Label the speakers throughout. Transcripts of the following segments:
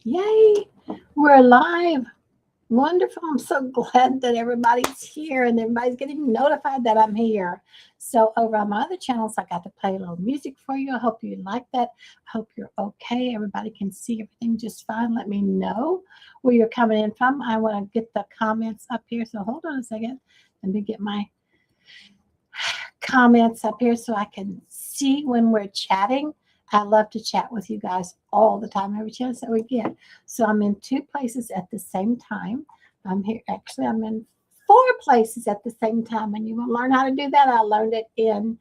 Speaker 1: Yay! We're live. Wonderful. I'm so glad that everybody's here and everybody's getting notified that I'm here. So, over on my other channels, I got to play a little music for you. I hope you like that. I hope you're okay. Everybody can see everything just fine. Let me know where you're coming in from. I want to get the comments up here. So, hold on a second. Let me get my comments up here so I can see when we're chatting. I love to chat with you guys all the time, every chance that we get. So I'm in two places at the same time. I'm here, actually, I'm in four places at the same time. And you will learn how to do that. I learned it in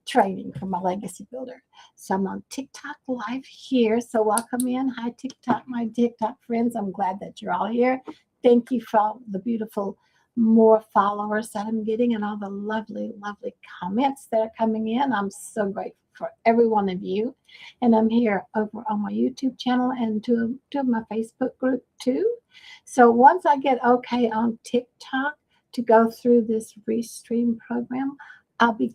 Speaker 1: training from my legacy builder. So I'm on TikTok live here. So welcome in. Hi, TikTok, my TikTok friends. I'm glad that you're all here. Thank you for all the beautiful more followers that I'm getting and all the lovely, lovely comments that are coming in. I'm so grateful for every one of you. And I'm here over on my YouTube channel and to my Facebook group too. So once I get okay on TikTok to go through this Restream program, I'll be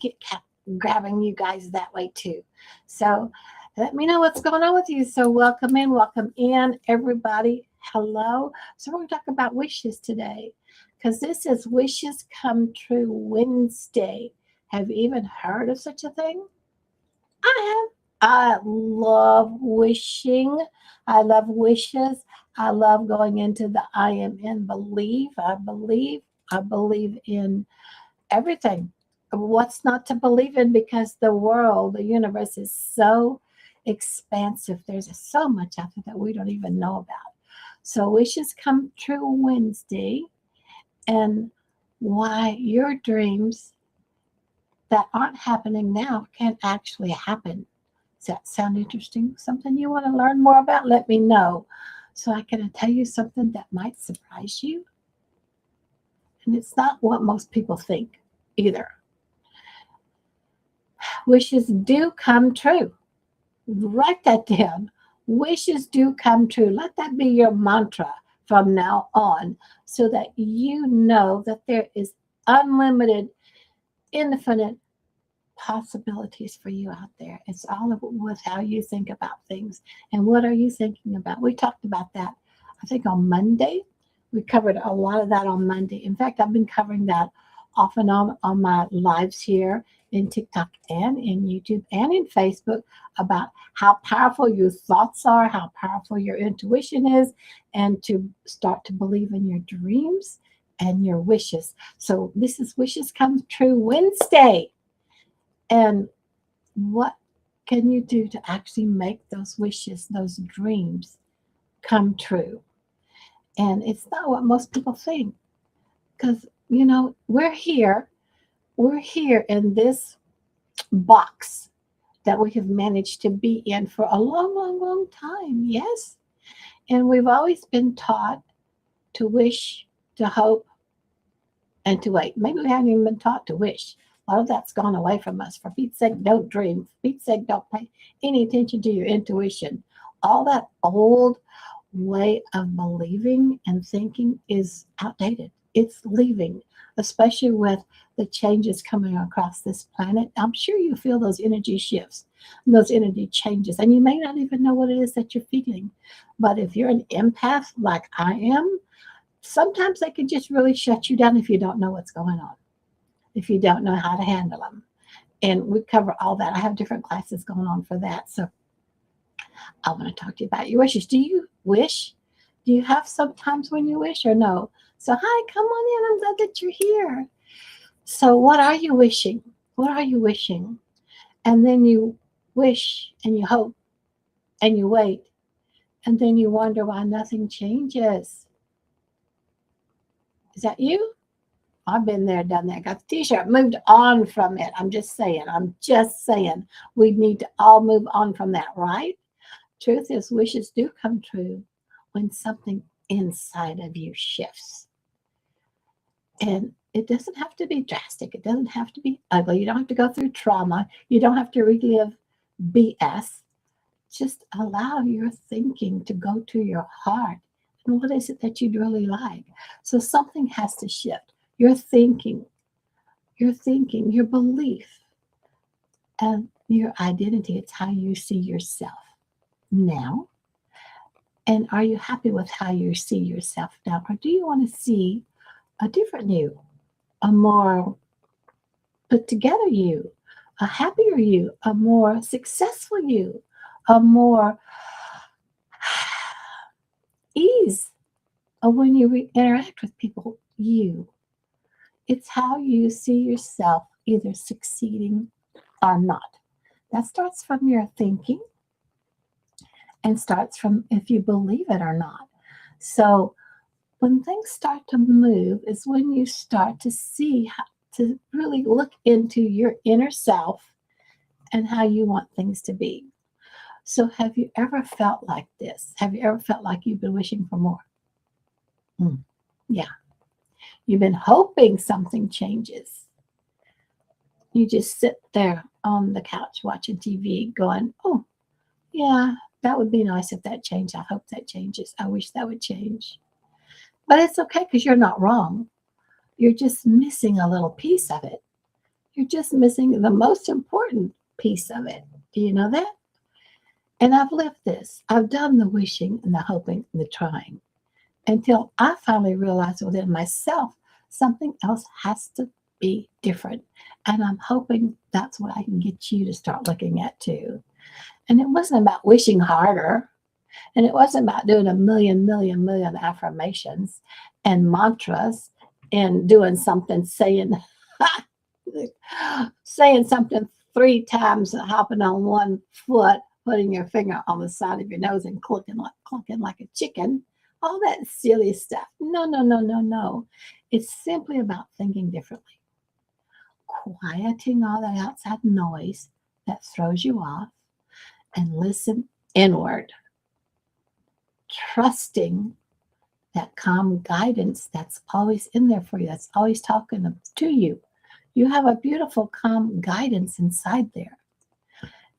Speaker 1: grabbing you guys that way too. So let me know what's going on with you. So welcome in, everybody. Hello. So we're going to talk about wishes today because this is Wishes Come True Wednesday. Have you even heard of such a thing? I have. I love wishing. I love wishes. I love going into the I am in believe. I believe in everything. What's not to believe in because the world, the universe is so expansive. There's so much out there that we don't even know about. So wishes come true Wednesday and why your dreams that aren't happening now can actually happen. Does that sound interesting? Something you want to learn more about? Let me know so I can tell you something that might surprise you. And it's not what most people think either. Wishes do come true. Write that down. Wishes do come true. Let that be your mantra from now on so that you know that there is unlimited, infinite possibilities for you out there. It's all with how you think about things and what are you thinking about. We talked about that, I think, on Monday. We covered a lot of that on Monday. In fact, I've been covering that off and on my lives here in TikTok and in YouTube and in Facebook about how powerful your thoughts are, how powerful your intuition is, and to start to believe in your dreams and your wishes. So this is Wishes Come True Wednesday. And what can you do to actually make those wishes, those dreams come true? And it's not what most people think because, we're here in this box that we have managed to be in for a long, long, long time. Yes. And we've always been taught to wish, to hope, and to wait. Maybe we haven't even been taught to wish. A lot of that's gone away from us. For Pete's sake, don't dream. For Pete's sake, don't pay any attention to your intuition. All that old way of believing and thinking is outdated. It's leaving, especially with the changes coming across this planet. I'm sure you feel those energy shifts, those energy changes, and you may not even know what it is that you're feeling. But if you're an empath like I am, sometimes they can just really shut you down if you don't know what's going on, if you don't know how to handle them. And we cover all that. I have different classes going on for that. So I want to talk to you about your wishes. Do you wish? Do you have sometimes when you wish or no? So, hi, come on in. I'm glad that you're here. So, what are you wishing? What are you wishing? And then you wish and you hope and you wait. And then you wonder why nothing changes. Is that you? I've been there, done that. Got the t-shirt, moved on from it. I'm just saying. We need to all move on from that, right? Truth is, wishes do come true when something inside of you shifts. And it doesn't have to be drastic. It doesn't have to be ugly. You don't have to go through trauma. You don't have to relive BS. Just allow your thinking to go to your heart. And what is it that you'd really like? So something has to shift. Your thinking, your belief, and your identity. It's how you see yourself. Now, And are you happy with how you see yourself now? Or do you want to see a different you, a more put together you, a happier you, a more successful you, a more ease of when you interact with people, you. It's how you see yourself either succeeding or not. That starts from your thinking and starts from if you believe it or not. So when things start to move is when you start to see how to really look into your inner self and how you want things to be. So have you ever felt like this? Have you ever felt like you've been wishing for more? Mm, yeah. You've been hoping something changes. You just sit there on the couch watching TV going, oh, yeah, that would be nice if that changed. I hope that changes. I wish that would change. But it's okay because you're not wrong. You're just missing a little piece of it. You're just missing the most important piece of it. Do you know that? And I've lived this. I've done the wishing and the hoping and the trying until I finally realized within myself something else has to be different. And I'm hoping that's what I can get you to start looking at too. And it wasn't about wishing harder. And it wasn't about doing a million affirmations and mantras and doing something, saying something 3 times, hopping on one foot, putting your finger on the side of your nose and clucking like a chicken. All that silly stuff. No, no, no, no, no. It's simply about thinking differently, quieting all that outside noise that throws you off and listen inward, trusting that calm guidance that's always in there for you, that's always talking to you. You have a beautiful, calm guidance inside there.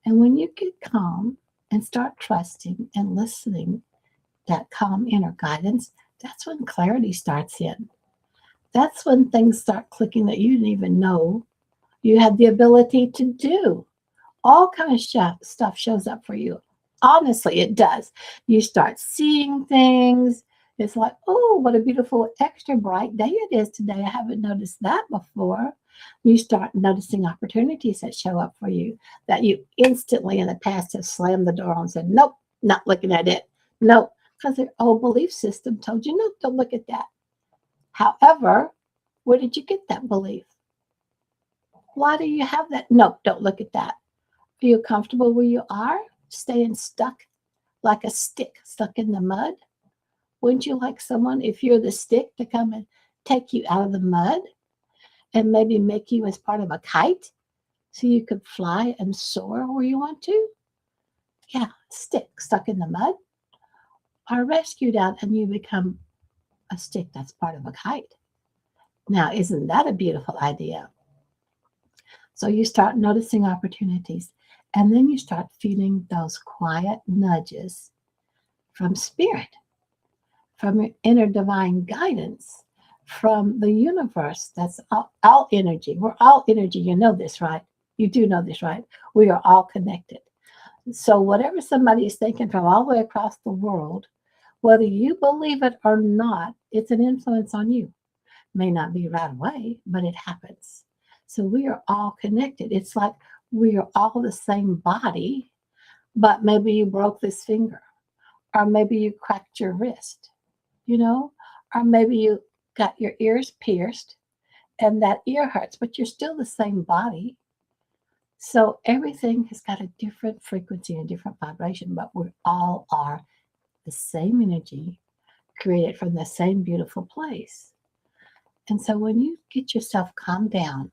Speaker 1: And when you get calm and start trusting and listening, that calm inner guidance, that's when clarity starts in. That's when things start clicking that you didn't even know you had the ability to do. All kind of stuff shows up for you. Honestly, it does. You start seeing things. It's like, oh, what a beautiful, extra bright day it is today. I haven't noticed that before. You start noticing opportunities that show up for you that you instantly in the past have slammed the door on and said, nope, not looking at it. Nope, because their old belief system told you, nope, don't look at that. However, where did you get that belief? Why do you have that? Nope, don't look at that. Are you comfortable where you are? Staying stuck like a stick stuck in the mud? Wouldn't you like someone, if you're the stick, to come and take you out of the mud and maybe make you as part of a kite so you could fly and soar where you want to? Yeah, stick stuck in the mud. Or rescued out and you become a stick that's part of a kite. Now, isn't that a beautiful idea? So you start noticing opportunities and then you start feeling those quiet nudges from spirit, from your inner divine guidance, from the universe. That's all energy. We're all energy. You know this, right? You do know this, right? We are all connected. So whatever somebody is thinking from all the way across the world, whether you believe it or not, it's an influence on you. May not be right away, but it happens. So we are all connected. It's like we are all the same body, but maybe you broke this finger, or maybe you cracked your wrist, you know, or maybe you got your ears pierced and that ear hurts, but you're still the same body. So everything has got a different frequency and different vibration, but we all are the same energy created from the same beautiful place. And so when you get yourself calmed down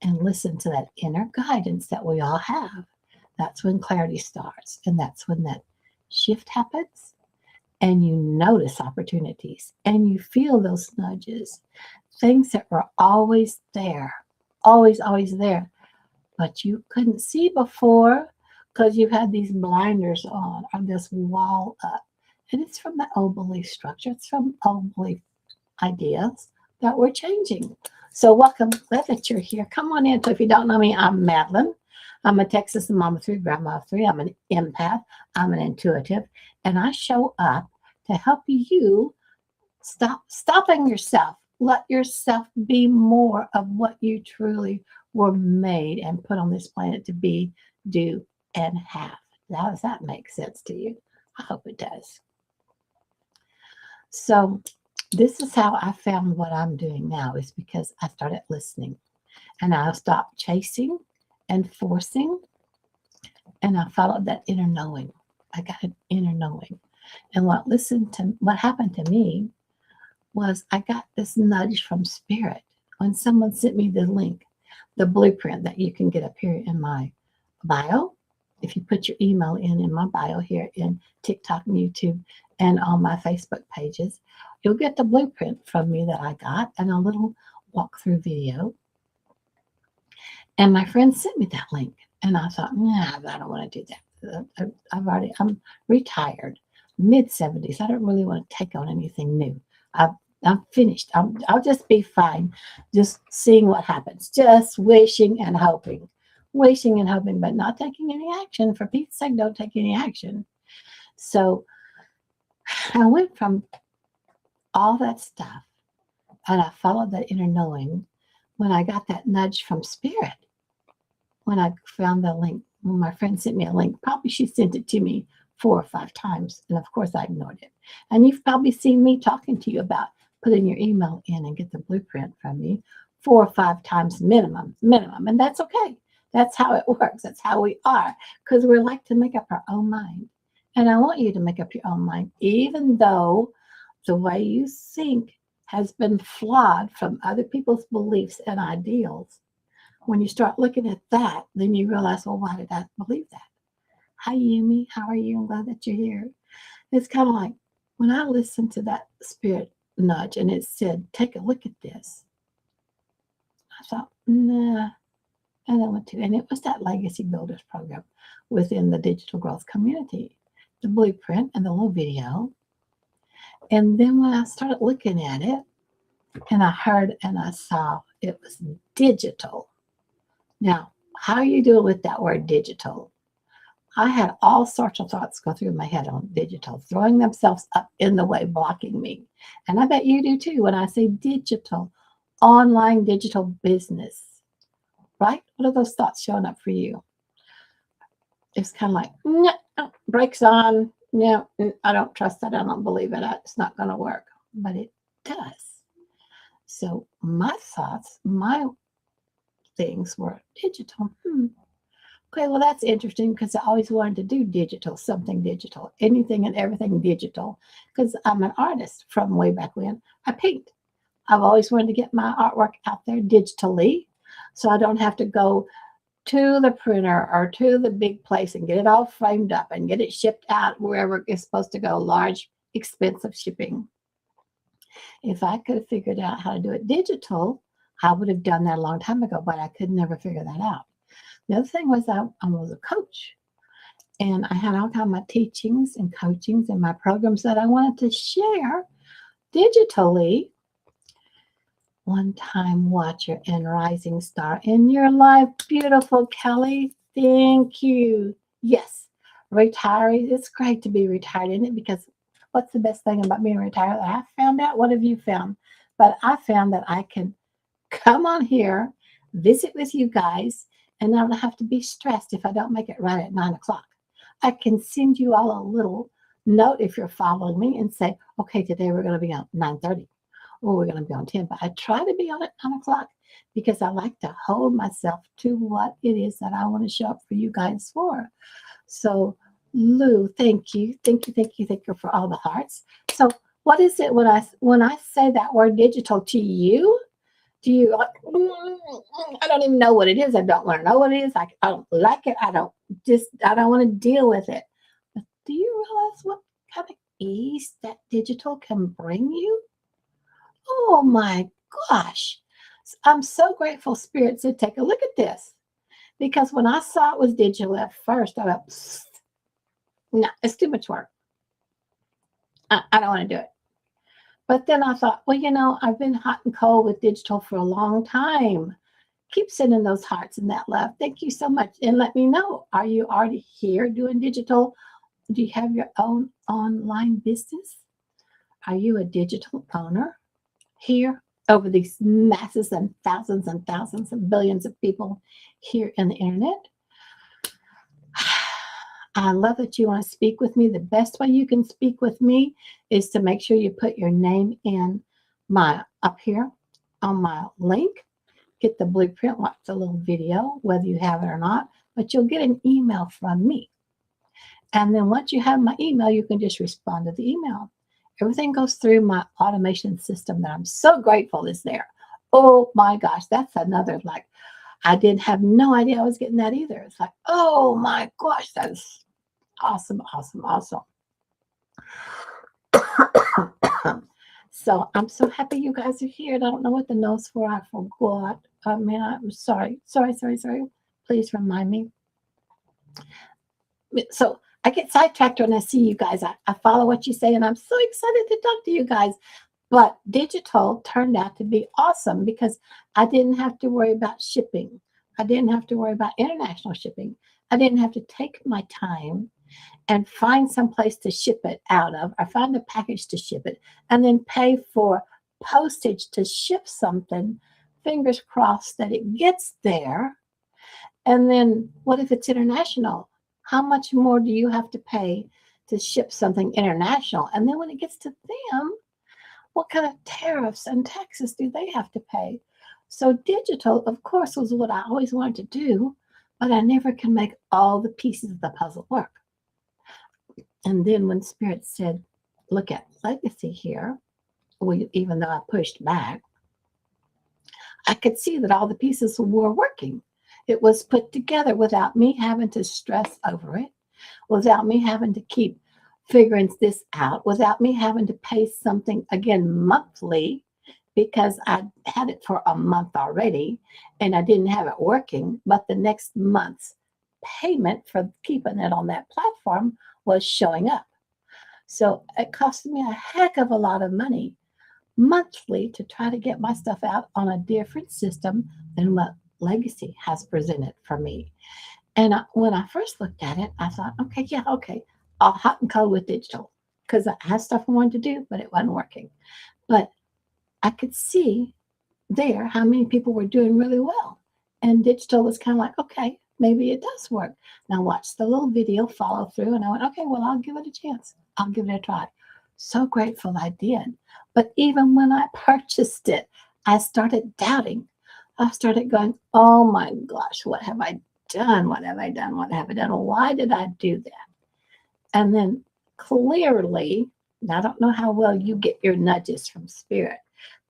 Speaker 1: and listen to that inner guidance that we all have, that's when clarity starts. And that's when that shift happens and you notice opportunities and you feel those nudges, things that were always there, but you couldn't see before because you had these blinders on or this wall up. And it's from the old belief structure, it's from old belief ideas that we're changing. So welcome, glad that you're here. Come on in. So if you don't know me, I'm Madeline. I'm a Texas mama of three, grandma of three. I'm an empath. I'm an intuitive. And I show up to help you stop stopping yourself. Let yourself be more of what you truly were made and put on this planet to be, do, and have. Now, does that make sense to you? I hope it does. So, this is how I found what I'm doing now is because I started listening and I stopped chasing and forcing and I followed that inner knowing. I got an inner knowing. And what happened to me was I got this nudge from spirit when someone sent me the link, the blueprint that you can get up here in my bio. If you put your email in my bio here in TikTok and YouTube and on my Facebook pages, you'll get the blueprint from me that I got and a little walkthrough video. And my friend sent me that link. And I thought, nah, I don't want to do that. I'm retired, mid 70s. I don't really want to take on anything new. I'm finished. I'll just be fine, just seeing what happens, just wishing and hoping, but not taking any action. For Pete's sake, don't take any action. So I went from all that stuff and I followed that inner knowing when I got that nudge from spirit. When I found the link, when my friend sent me a link, probably she sent it to me 4 or 5 times. And of course I ignored it. And you've probably seen me talking to you about putting your email in and get the blueprint from me 4 or 5 times minimum. And that's okay. That's how it works. That's how we are. Because we like to make up our own mind. And I want you to make up your own mind, even though the way you think has been flawed from other people's beliefs and ideals. When you start looking at that, then you realize, well, why did I believe that? Hi, Yumi. How are you? I'm glad that you're here. It's kind of like when I listened to that spirit nudge and it said, take a look at this. I thought, nah. And I went to, and it was that Legacy Builders program within the digital growth community, the blueprint and the little video. And then when I started looking at it, and I heard and I saw it was digital. Now, how are you doing with that word digital? I had all sorts of thoughts go through my head on digital, throwing themselves up in the way, blocking me. And I bet you do too when I say digital, online digital business, right? What are those thoughts showing up for you? It's kind of like, brakes on. No, I don't trust that. I don't believe it. It's not going to work. But it does. So my thoughts, my things were digital. Okay, well, that's interesting because I always wanted to do digital, something digital, anything and everything digital, because I'm an artist from way back when. I paint. I've always wanted to get my artwork out there digitally so I don't have to go to the printer or to the big place and get it all framed up and get it shipped out wherever it's supposed to go, large, expensive shipping. If I could have figured out how to do it digital, I would have done that a long time ago, but I could never figure that out. The other thing was I was a coach, and I had all kinds of my teachings and coachings and my programs that I wanted to share digitally. One time watcher and rising star in your life, beautiful Kelly. Thank you. Yes, retiree. It's great to be retired, isn't it? Because what's the best thing about being retired? I found out. What have you found? But I found that I can come on here, visit with you guys, and I don't have to be stressed if I don't make it right at 9 o'clock. I can send you all a little note if you're following me and say, okay, today we're going to be on 9:30 or we're going to be on 10. But I try to be on at 9 o'clock because I like to hold myself to what it is that I want to show up for you guys for. So, Lou, thank you. Thank you for all the hearts. So what is it when I say that word digital to you? Do you like, I don't even know what it is. I don't want to know what it is. I don't like it. I don't want to deal with it. But do you realize what kind of ease that digital can bring you? Oh my gosh. I'm so grateful Spirit said, take a look at this. Because when I saw it was digital at first, I went, no, it's too much work. I don't want to do it. But then I thought, well, I've been hot and cold with digital for a long time. Keep sending those hearts and that love. Thank you so much. And let me know, are you already here doing digital? Do you have your own online business? Are you a digital owner here over these masses and thousands and billions of people here in the internet? I love that you want to speak with me. The best way you can speak with me is to make sure you put your name in my up here on my link. Get the blueprint, watch the little video, whether you have it or not, but you'll get an email from me. And then once you have my email, you can just respond to the email. Everything goes through my automation system that I'm so grateful is there. Oh my gosh, that's another like, I didn't have no idea I was getting that either. It's like, oh my gosh, that is awesome, awesome, awesome. So I'm so happy you guys are here. I don't know what the no's for. I forgot. Man, I'm sorry. Sorry. Please remind me. So I get sidetracked when I see you guys. I follow what you say, and I'm so excited to talk to you guys. But digital turned out to be awesome because I didn't have to worry about shipping. I didn't have to worry about international shipping. I didn't have to take my time and find some place to ship it out of, or find a package to ship it, and then pay for postage to ship something. Fingers crossed that it gets there. And then what if it's international? How much more do you have to pay to ship something international? And then when it gets to them, what kind of tariffs and taxes do they have to pay? So digital, of course, was what I always wanted to do, but I never can make all the pieces of the puzzle work. And then when Spirit said, look at legacy here, even though I pushed back, I could see that all the pieces were working. It was put together without me having to stress over it, without me having to keep figuring this out, without me having to pay something again monthly because I had it for a month already and I didn't have it working. But the next month's payment for keeping it on that platform was showing up. So it cost me a heck of a lot of money monthly to try to get my stuff out on a different system than what Legacy has presented for me. And when I first looked at it, I thought, okay, I'll hot and cold with digital because I had stuff I wanted to do, but it wasn't working. But I could see there how many people were doing really well. And digital was kind of like, okay, maybe it does work. Now watch the little video follow through. And I went, okay, well, I'll give it a chance. I'll give it a try. So grateful I did. But even when I purchased it, I started doubting. I started going, oh my gosh, what have I done? What have I done? What have I done? Why did I do that? And then clearly, I don't know how well you get your nudges from Spirit,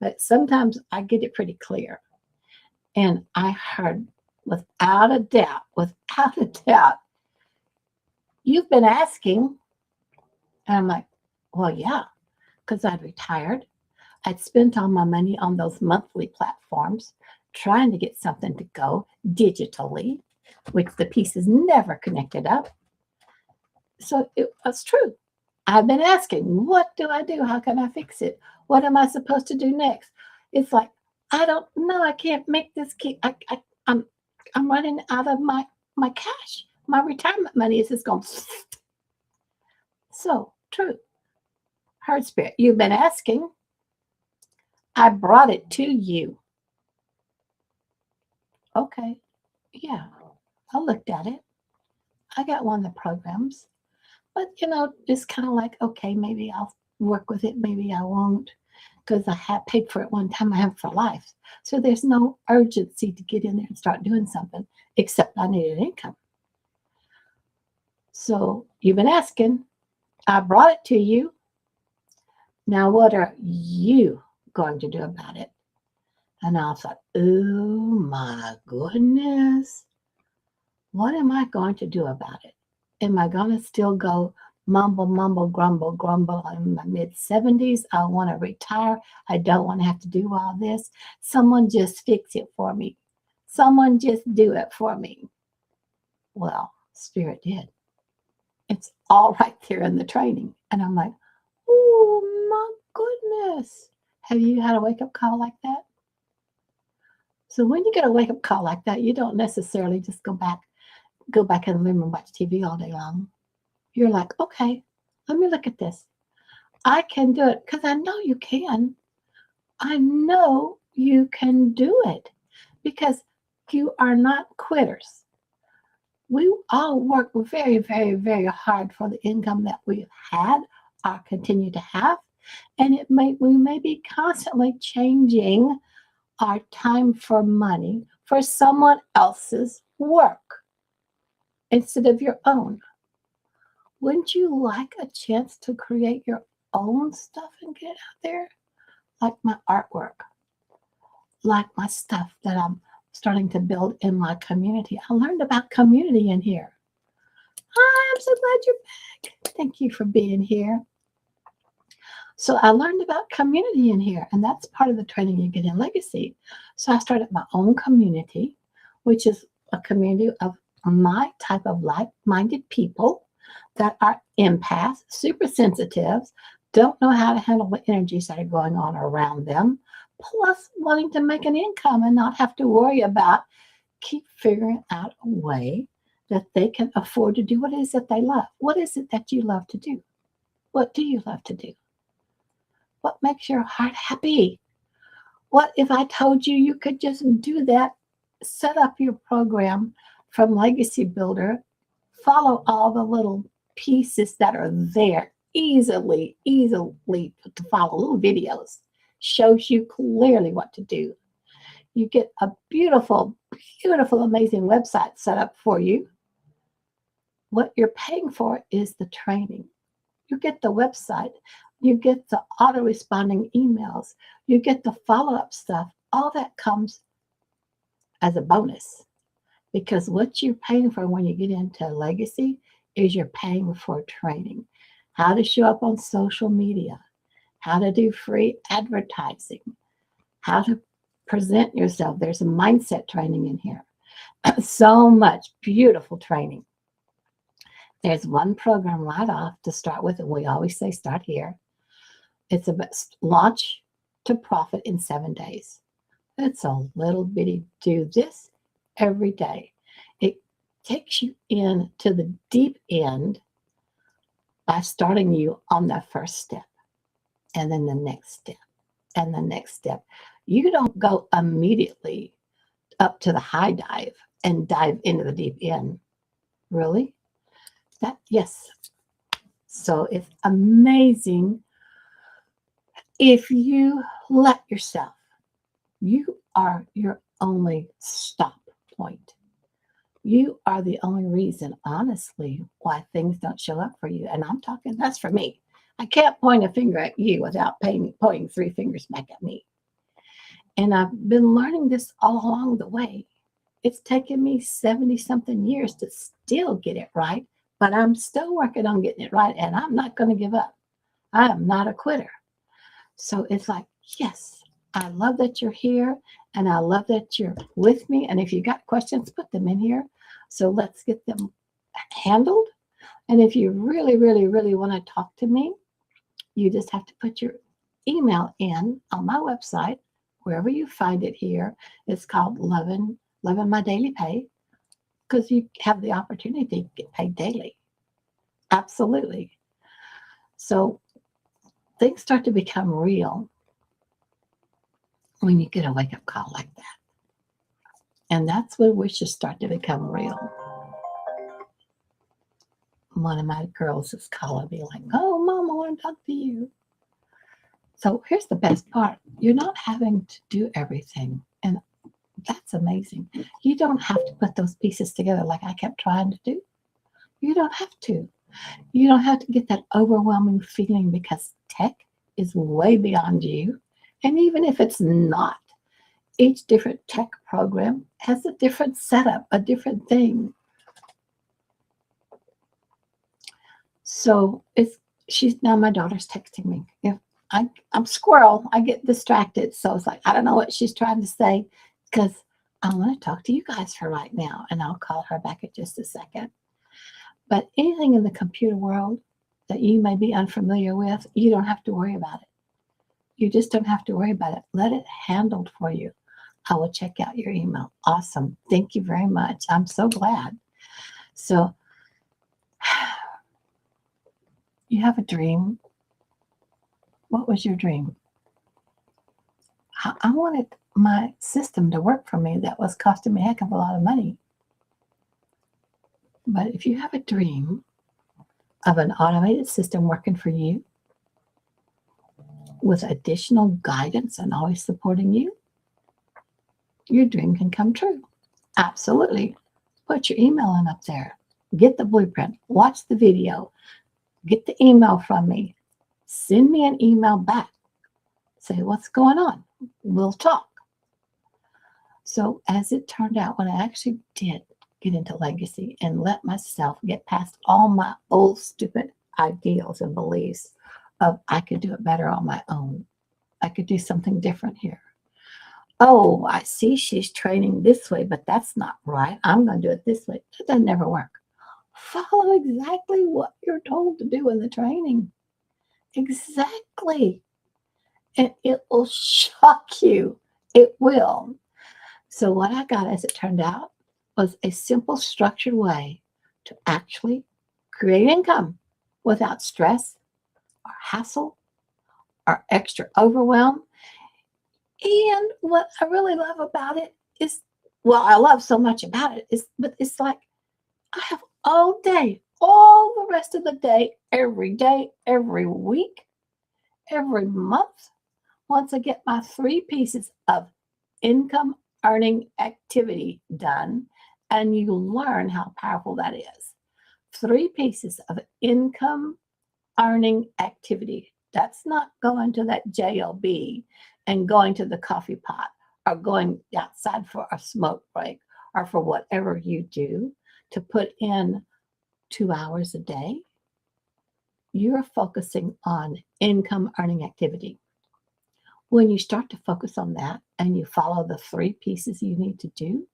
Speaker 1: but sometimes I get it pretty clear. And I heard without a doubt, you've been asking. And I'm like, well, yeah, because I'd retired. I'd spent all my money on those monthly platforms trying to get something to go digitally, which the pieces never connected up. So it was true. I've been asking, what do I do? How can I fix it? What am I supposed to do next? It's like, I don't know. I can't make this keep. I'm running out of my cash. My retirement money is just going. So true. Heard Spirit, you've been asking. I brought it to you. Okay. Yeah. I looked at it. I got one of the programs. But, it's kind of like, okay, maybe I'll work with it. Maybe I won't because I have paid for it one time. I have for life. So there's no urgency to get in there and start doing something except I need an income. So you've been asking. I brought it to you. Now, what are you going to do about it? And I thought, oh my goodness. What am I going to do about it? Am I going to still go mumble, grumble in my mid-70s? I want to retire. I don't want to have to do all this. Someone just fix it for me. Someone just do it for me. Well, Spirit did. It's all right there in the training. And I'm like, oh my goodness. Have you had a wake-up call like that? So when you get a wake up call like that, you don't necessarily just go back in the room and watch TV all day long. You're like, okay, let me look at this. I can do it because I know you can. I know you can do it because you are not quitters. We all work very, very, very hard for the income that we've had or continue to have. And we may be constantly changing our time for money for someone else's work instead of your own. Wouldn't you like a chance to create your own stuff and get it out there? Like my artwork, like my stuff that I'm starting to build in my community. I learned about community in here. Hi, I'm so glad you're back. Thank you for being here. So I learned about community in here, and that's part of the training you get in Legacy. So I started my own community, which is a community of my type of like-minded people that are empaths, super sensitives, don't know how to handle the energies that are going on around them, plus wanting to make an income and not have to worry about keep figuring out a way that they can afford to do what it is that they love. What is it that you love to do? What do you love to do? What makes your heart happy? What if I told you you could just do that, set up your program from Legacy Builder, follow all the little pieces that are there, easily to follow, little videos, shows you clearly what to do. You get a beautiful, beautiful, amazing website set up for you. What you're paying for is the training. You get the website, you get the auto-responding emails, you get the follow-up stuff. All that comes as a bonus because what you're paying for when you get into Legacy is you're paying for training. How to show up on social media, how to do free advertising, how to present yourself. There's a mindset training in here. So much beautiful training. There's one program right off to start with, and we always say start here. It's about launch to profit in 7 days. It's a little bitty do this every day. It takes you into the deep end by starting you on the first step, and then the next step, and the next step. You don't go immediately up to the high dive and dive into the deep end. Really? Yes. So it's amazing if you let yourself. You are your only stop point. You are the only reason, honestly, why things don't show up for you. And I'm talking, that's for me. I can't point a finger at you without pointing 3 fingers back at me. And I've been learning this all along the way. It's taken me 70-something years to still get it right, but I'm still working on getting it right, and I'm not going to give up. I am not a quitter. So it's like, yes, I love that you're here, and I love that you're with me. And if you got questions, put them in here. So let's get them handled. And if you really, really, really want to talk to me, you just have to put your email in on my website, wherever you find it here. It's called Loving My Daily Pay, because you have the opportunity to get paid daily. Absolutely. So things start to become real when you get a wake-up call like that. And that's when wishes start to become real. One of my girls is calling me like, oh, Mom, I want to talk to you. So here's the best part. You're not having to do everything. And that's amazing. You don't have to put those pieces together like I kept trying to do. You don't have to. You don't have to get that overwhelming feeling because tech is way beyond you. And even if it's not, each different tech program has a different setup, a different thing. So now my daughter's texting me. If I'm squirrel, I get distracted. So it's like, I don't know what she's trying to say because I want to talk to you guys for right now. And I'll call her back in just a second. But anything in the computer world that you may be unfamiliar with, you don't have to worry about it. You just don't have to worry about it. Let it handled for you. I will check out your email. Awesome. Thank you very much. I'm so glad. So you have a dream. What was your dream? I wanted my system to work for me that was costing me a heck of a lot of money. But if you have a dream of an automated system working for you with additional guidance and always supporting you, your dream can come true. Absolutely. Put your email in up there. Get the blueprint. Watch the video. Get the email from me. Send me an email back. Say, what's going on? We'll talk. So as it turned out, when I actually did get into legacy and let myself get past all my old stupid ideals and beliefs of I could do it better on my own. I could do something different here. Oh, I see she's training this way, but that's not right. I'm going to do it this way. That doesn't never work. Follow exactly what you're told to do in the training. Exactly. And it will shock you. It will. So what I got, as it turned out, was a simple, structured way to actually create income without stress or hassle or extra overwhelm. And what I really love about it is, well, I love so much about it, but it's like I have all day, all the rest of the day, every week, every month, once I get my 3 pieces of income earning activity done, and you learn how powerful that is. 3 pieces of income earning activity. That's not going to that JLB and going to the coffee pot or going outside for a smoke break or for whatever you do to put in 2 hours a day. You're focusing on income earning activity. When you start to focus on that and you follow the 3 pieces you need to do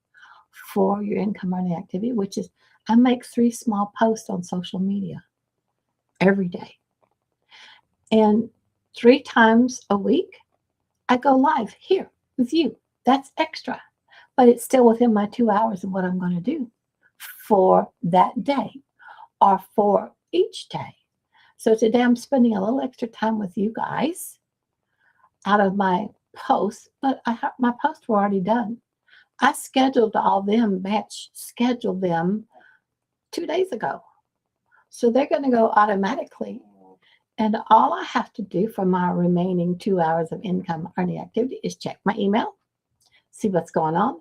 Speaker 1: for your income earning activity, which is I make 3 small posts on social media every day. And 3 times a week, I go live here with you. That's extra, but it's still within my 2 hours of what I'm going to do for that day or for each day. So today I'm spending a little extra time with you guys out of my posts, but my posts were already done. I scheduled batch scheduled them 2 days ago. So they're going to go automatically. And all I have to do for my remaining 2 hours of income earning activity is check my email, see what's going on,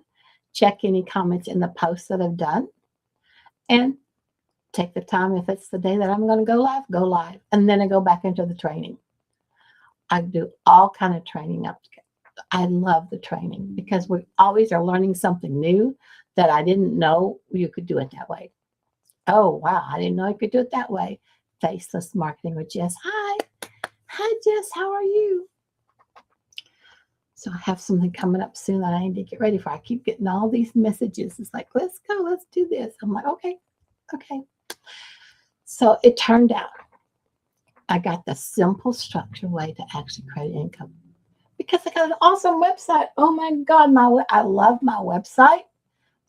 Speaker 1: check any comments in the posts that I've done, and take the time, if it's the day that I'm going to go live, and then I go back into the training. I do all kind of training up. I love the training because we always are learning something new that I didn't know you could do it that way. Oh, wow, I didn't know you could do it that way. Faceless Marketing with Jess. Hi, Jess, how are you? So I have something coming up soon that I need to get ready for. I keep getting all these messages. It's like, let's go, let's do this. I'm like, okay. So it turned out I got the simple structured way to actually create income because I got an awesome website. Oh my God, I love my website.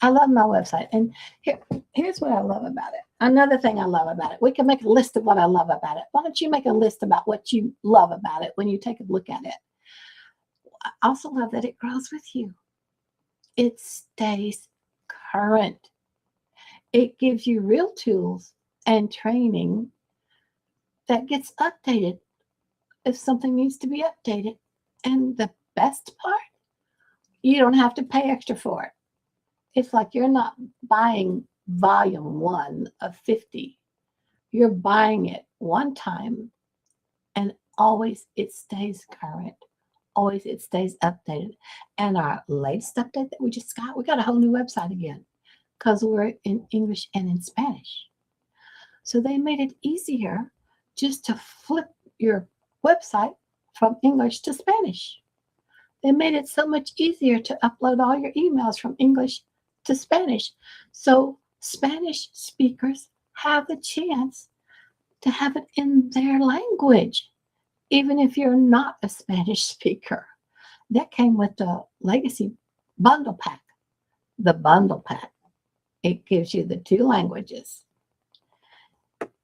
Speaker 1: I love my website. And here's what I love about it. Another thing I love about it. We can make a list of what I love about it. Why don't you make a list about what you love about it when you take a look at it? I also love that it grows with you. It stays current. It gives you real tools and training that gets updated if something needs to be updated. And the best part, you don't have to pay extra for it. It's like you're not buying volume 1 of 50. You're buying it one time and always it stays current. Always it stays updated. And our latest update that we just got, we got a whole new website again because we're in English and in Spanish. So they made it easier just to flip your website from English to Spanish. They made it so much easier to upload all your emails from English to Spanish. So Spanish speakers have the chance to have it in their language, even if you're not a Spanish speaker. That came with the Legacy bundle pack. The bundle pack. It gives you the 2 languages.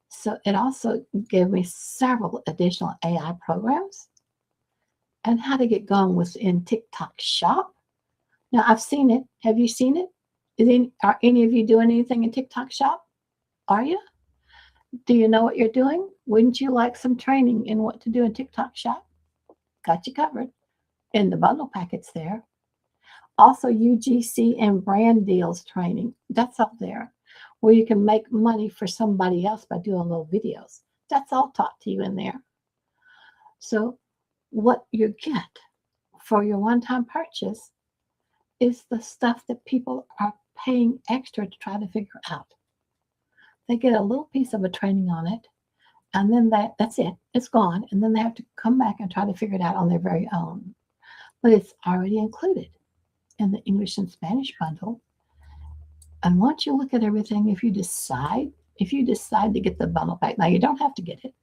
Speaker 1: So it also gave me several additional AI programs and how to get going within TikTok Shop. Now I've seen it. Have you seen it? Are any of you doing anything in TikTok Shop? Are you? Do you know what you're doing? Wouldn't you like some training in what to do in TikTok Shop? Got you covered. In the bundle packets there. Also UGC and brand deals training. That's up there where you can make money for somebody else by doing little videos. That's all taught to you in there. So what you get for your one-time purchase is the stuff that people are paying extra to try to figure out. They get a little piece of a training on it, and then that's it. It's gone. And then they have to come back and try to figure it out on their very own. But it's already included in the English and Spanish bundle. And once you look at everything, if you decide to get the bundle pack, now you don't have to get it.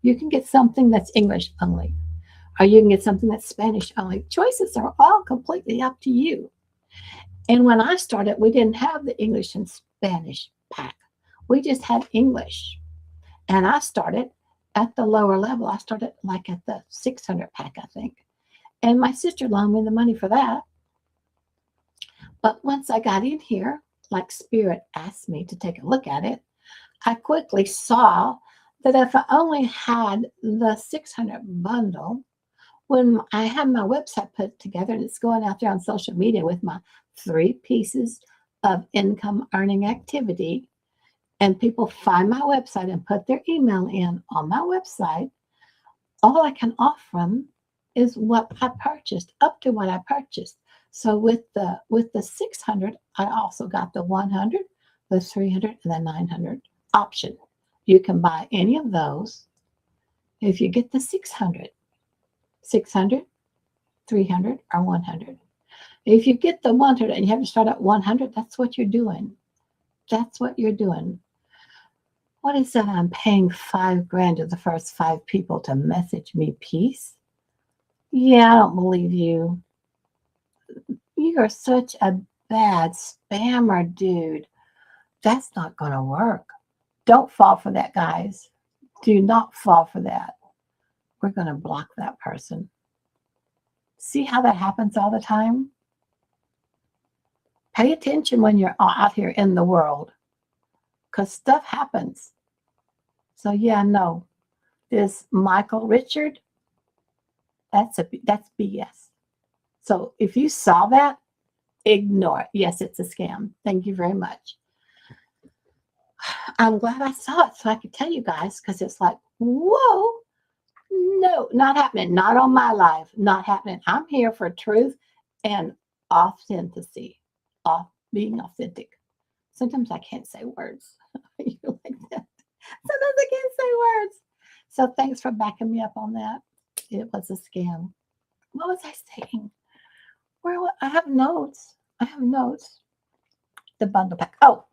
Speaker 1: You can get something that's English only, or you can get something that's Spanish only. Choices are all completely up to you. And when I started, we didn't have the English and Spanish pack. We just had English. And I started at the lower level. I started like at the 600 pack, I think. And my sister loaned me the money for that. But once I got in here, like Spirit asked me to take a look at it, I quickly saw that if I only had the 600 bundle, when I have my website put together and it's going out there on social media with my 3 pieces of income earning activity, and people find my website and put their email in on my website, all I can offer them is what I purchased, up to what I purchased. So with the 600, I also got the 100, the 300, and the 900 option. You can buy any of those if you get the 600, 300, or 100. If you get the 100 and you have to start at 100, that's what you're doing. That's what you're doing. What is that? I'm paying $5,000 to the first 5 people to message me peace? Yeah, I don't believe you. You are such a bad spammer, dude. That's not going to work. Don't fall for that, guys. Do not fall for that. We're going to block that person. See how that happens all the time? Pay attention when you're out here in the world, because stuff happens. So yeah, no. This Michael Richard, that's BS. So if you saw that, ignore it. Yes, it's a scam. Thank you very much. I'm glad I saw it so I could tell you guys, because it's like, whoa, no, not happening. Not on my live. Not happening. I'm here for truth and authenticity. Being authentic. Sometimes I can't say words. You like that? Sometimes I can't say words. So thanks for backing me up on that. It was a scam. What was I saying? I have notes. The bundle pack. Oh,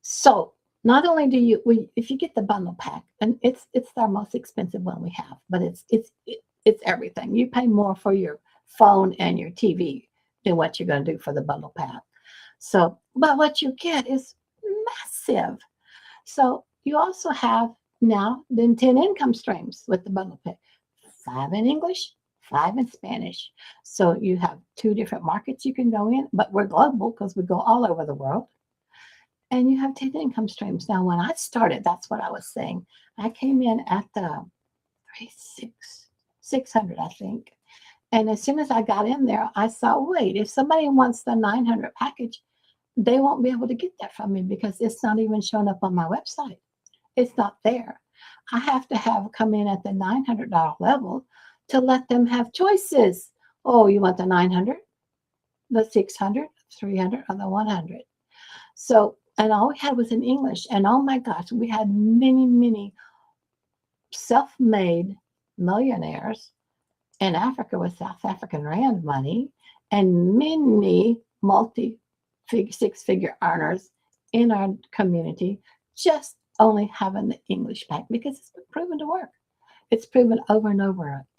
Speaker 1: so not only do if you get the bundle pack, and it's our most expensive one we have, but it's everything. You pay more for your phone and your TV than what you're going to do for the bundle pack. So, but what you get is massive. So you also have now then 10 income streams with the bundle pack. 5 in English, 5 in Spanish. So you have 2 different markets you can go in, but we're global because we go all over the world. And you have 10 income streams. Now, when I started, that's what I was saying. I came in at the 600, I think. And as soon as I got in there, I saw, wait, if somebody wants the 900 package, they won't be able to get that from me because it's not even showing up on my website. It's not there. I have to have come in at the $900 level to let them have choices. Oh, you want the 900, the 600, 300, or the 100? So, and all we had was in English. And oh my gosh, we had many, many self-made millionaires in Africa with South African Rand money, and many six-figure earners in our community just only having the English pack because it's been proven to work. It's proven over and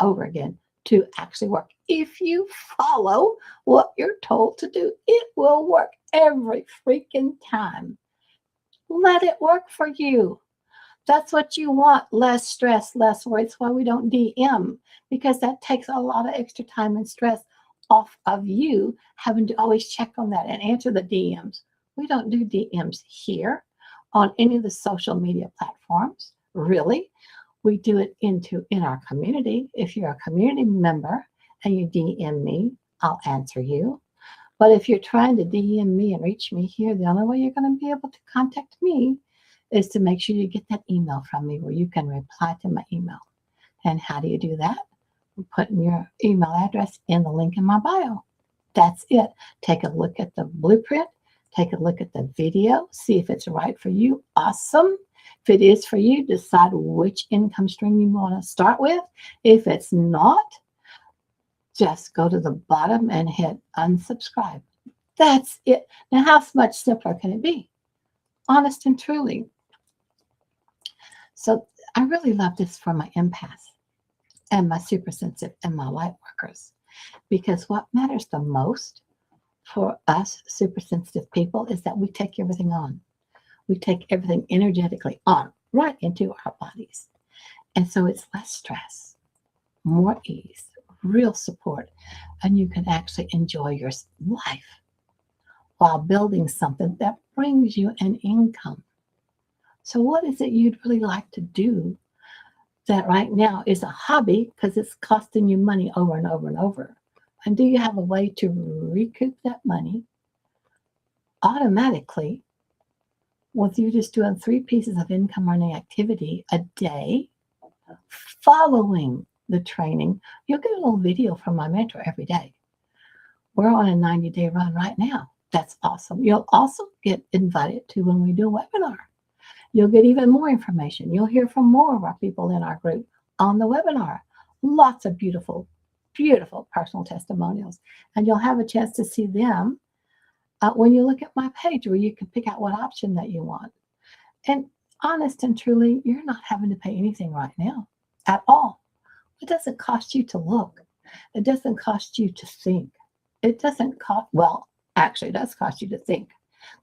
Speaker 1: over again to actually work. If you follow what you're told to do, it will work every freaking time. Let it work for you. That's what you want. Less stress, less worry. It's why we don't DM, because that takes a lot of extra time and stress off of you having to always check on that and answer the DMs. We don't do DMs here on any of the social media platforms, really. We do it in our community. If you're a community member and you DM me, I'll answer you. But if you're trying to DM me and reach me here, the only way you're going to be able to contact me is to make sure you get that email from me where you can reply to my email. And how do you do that? Putting your email address in the link in my bio. That's it. Take a look at the blueprint. Take a look at the video. See if it's right for you. Awesome. If it is for you, decide which income stream you want to start with. If it's not, just go to the bottom and hit unsubscribe. That's it. Now, how much simpler can it be? Honest and truly. So I really love this for my empaths and my super sensitive and my light workers, because what matters the most for us super sensitive people is that we take everything on. We take everything energetically on right into our bodies. And so it's less stress, more ease, real support, and you can actually enjoy your life while building something that brings you an income. So what is it you'd really like to do that right now is a hobby because it's costing you money over and over and over? And do you have a way to recoup that money automatically with you just doing 3 pieces of income earning activity a day, following the training? You'll get a little video from my mentor every day. We're on a 90-day run right now. That's awesome. You'll also get invited to when we do a webinar. You'll get even more information. You'll hear from more of our people in our group on the webinar. Lots of beautiful, beautiful personal testimonials. And you'll have a chance to see them when you look at my page, where you can pick out what option that you want. And honest and truly, you're not having to pay anything right now at all. It doesn't cost you to look. It doesn't cost you to think. It doesn't cost, well, actually, it does cost you to think.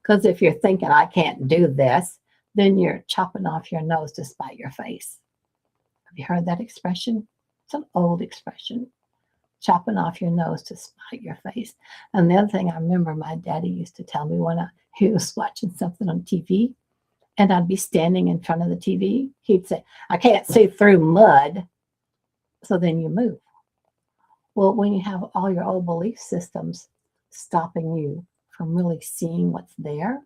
Speaker 1: Because if you're thinking, I can't do this, then you're chopping off your nose to spite your face. Have you heard that expression? It's an old expression. Chopping off your nose to spite your face. And the other thing I remember my daddy used to tell me when he was watching something on TV, and I'd be standing in front of the TV, he'd say, I can't see through mud. So then you move. Well, when you have all your old belief systems stopping you from really seeing what's there,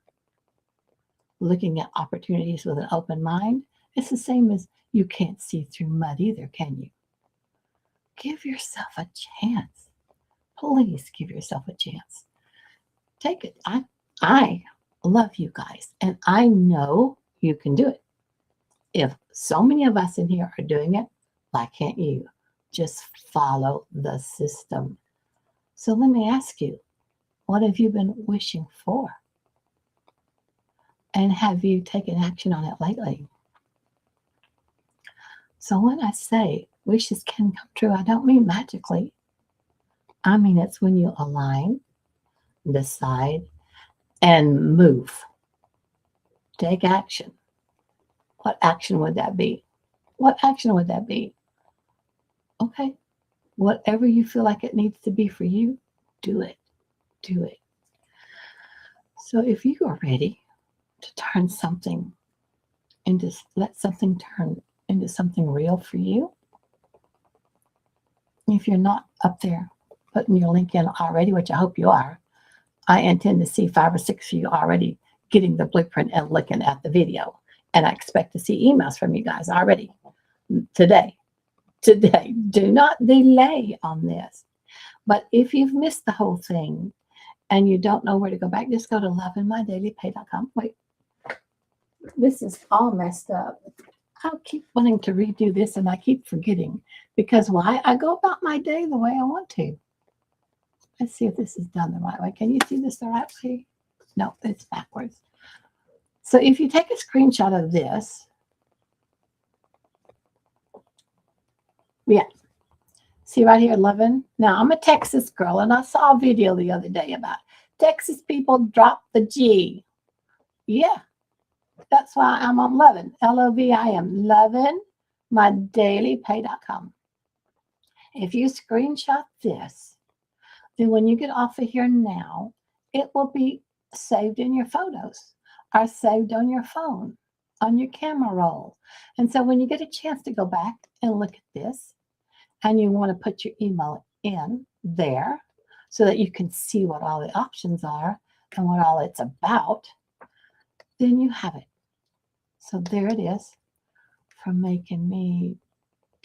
Speaker 1: looking at opportunities with an open mind, it's the same as you can't see through mud either, can you? Give yourself a chance. Please give yourself a chance. Take it. I love you guys, and I know you can do it. If so many of us in here are doing it, why can't you? Just follow the system. So let me ask you, what have you been wishing for? And have you taken action on it lately? So when I say wishes can come true, I don't mean magically. I mean it's when you align, decide, and move. Take action. What action would that be? What action would that be? Okay. Whatever you feel like it needs to be for you, do it. Do it. So if you are ready to turn something into, let something turn into something real for you, if you're not up there putting your link in already, which I hope you are, I intend to see 5 or 6 of you already getting the blueprint and looking at the video. And I expect to see emails from you guys already today. Today. Do not delay on this. But if you've missed the whole thing and you don't know where to go back, just go to lovingmydailypay.com. Wait, this is all messed up. I keep wanting to redo this and I keep forgetting. Because why? I go about my day the way I want to. Let's see if this is done the right way. Can you see this the right way? No, it's backwards. So if you take a screenshot of this, yeah. See right here, loving. Now, I'm a Texas girl, and I saw a video the other day about Texas people drop the G. Yeah, that's why I'm on loving. Lovin, loving mydailypay.com. If you screenshot this, then when you get off of here now, it will be saved in your photos or saved on your phone, on your camera roll. And so when you get a chance to go back and look at this, and you want to put your email in there so that you can see what all the options are and what all it's about, then you have it. So there it is for making me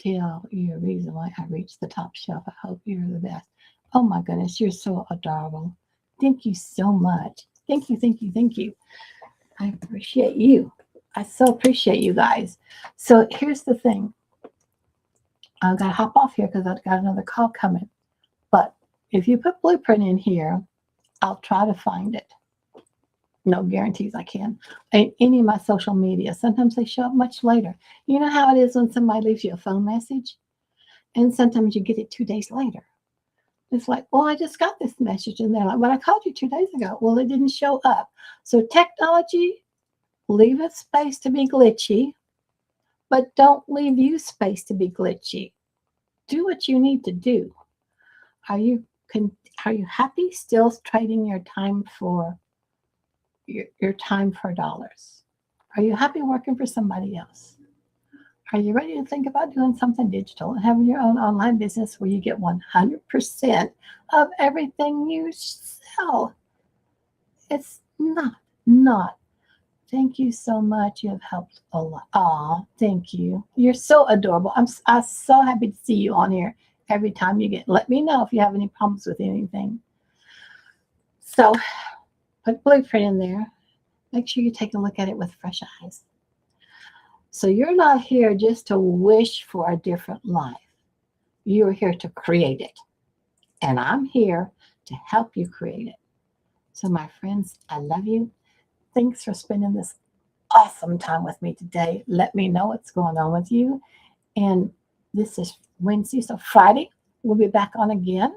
Speaker 1: tell you a reason why I reached the top shelf. I hope you're the best. Oh my goodness, you're so adorable. Thank you so much. Thank you, thank you, thank you. I appreciate you. I so appreciate you guys. So here's the thing. I've got to hop off here because I've got another call coming. But if you put Blueprint in here, I'll try to find it. No guarantees I can. And any of my social media, sometimes they show up much later. You know how it is when somebody leaves you a phone message? And sometimes you get it 2 days later. It's like, well, I just got this message. And they're like, but I called you 2 days ago. Well, it didn't show up. So technology, leave it space to be glitchy, but don't leave you space to be glitchy. Do what you need to do. Are you happy still trading your time for your time for dollars? Are you happy working for somebody else? Are you ready to think about doing something digital and having your own online business where you get 100% of everything you sell? It's not. Thank you so much. You have helped a lot. Aw, thank you. You're so adorable. I'm so happy to see you on here every time you get. Let me know if you have any problems with anything. So put Blueprint in there. Make sure you take a look at it with fresh eyes. So you're not here just to wish for a different life. You're here to create it. And I'm here to help you create it. So my friends, I love you. Thanks for spending this awesome time with me today. Let me know what's going on with you. And this is Wednesday, so Friday we'll be back on again.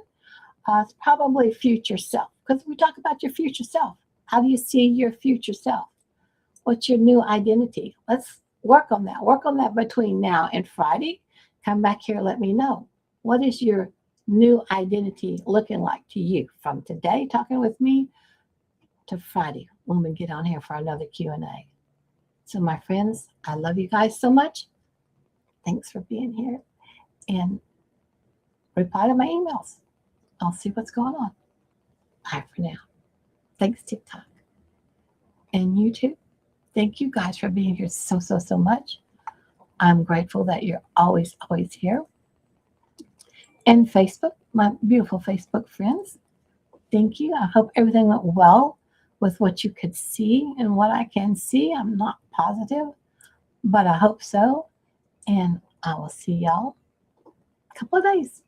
Speaker 1: It's probably future self, because we talk about your future self. How do you see your future self? What's your new identity? Let's work on that. Work on that between now and Friday. Come back here, let me know. What is your new identity looking like to you from today, talking with me, to Friday when we get on here for another Q&A. So my friends, I love you guys so much. Thanks for being here. And reply to my emails. I'll see what's going on. Bye for now. Thanks, TikTok. And YouTube. Thank you guys for being here so much. I'm grateful that you're always here. And Facebook, my beautiful Facebook friends. Thank you. I hope everything went well with what you could see and what I can see. I'm not positive, but I hope so. And I will see y'all in a couple of days.